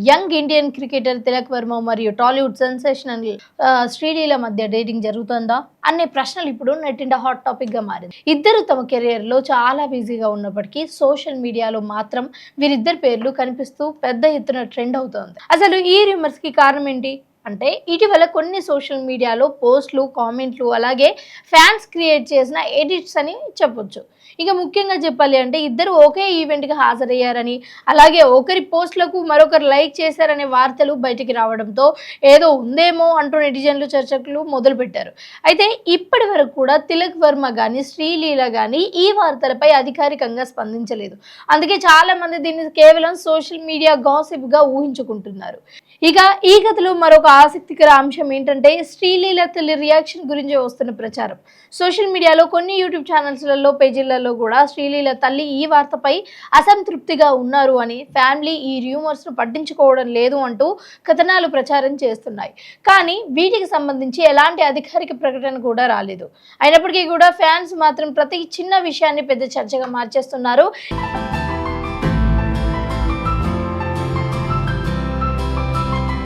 Young Indian cricketer Tilak Varma మరియు Tollywood sensational Sreeleela మధ్య dating జరుగుతుందా అనే ప్రశ్నలు ఇప్పుడు నెట్టింట హాట్ టాపిక్ గా మారింది. ఇద్దరు తమ కెరియర్ లో చాలా బిజీగా ఉన్నప్పటికీ సోషల్ మీడియాలో మాత్రం వీరిద్దరి పేర్లు కనిపిస్తూ పెద్ద ఎత్తున ట్రెండ్ అవుతోంది. అసలు ఈ రూమర్స్ కి కారణం ఏంటి అంటే ఇటీవల కొన్ని సోషల్ మీడియాలో పోస్టులు, కామెంట్లు, అలాగే ఫ్యాన్స్ క్రియేట్ చేసిన ఎడిట్స్ అని చెప్పొచ్చు. ఇక ముఖ్యంగా చెప్పాలి అంటే ఇద్దరు ఒకే ఈవెంట్‌కి హాజరయ్యారని, అలాగే ఒకరి పోస్టులకు మరొకరు లైక్ చేశారనే వార్తలు బయటికి రావడంతో ఏదో ఉందేమో అంటూ నెటిజన్లు చర్చలు మొదలుపెట్టారు. అయితే ఇప్పటి వరకు కూడా తిలక్ వర్మ గాని, శ్రీలీల గాని ఈ వార్తలపై అధికారికంగా స్పందించలేదు. అందుకే చాలా మంది దీన్ని కేవలం సోషల్ మీడియా గాసిప్‌గా ఊహించుకుంటున్నారు. ఇక ఈ కథలో మరొక ఆసక్తికర అంశం ఏంటంటే శ్రీలీల తల్లి రియాక్షన్ గురించి వస్తున్న ప్రచారం. సోషల్ మీడియాలో కొన్ని యూట్యూబ్ ఛానల్స్లలో పేజీలలో కూడా శ్రీలీల తల్లి ఈ వార్తపై అసంతృప్తిగా ఉన్నారు అని, ఫ్యామిలీ ఈ రూమర్స్ ను పట్టించుకోవడం లేదు అంటూ కథనాలు ప్రచారం చేస్తున్నాయి. కానీ వీటికి సంబంధించి ఎలాంటి అధికారిక ప్రకటన కూడా రాలేదు. అయినప్పటికీ కూడా ఫ్యాన్స్ మాత్రం ప్రతి చిన్న విషయాన్ని పెద్ద చర్చగా మార్చేస్తున్నారు.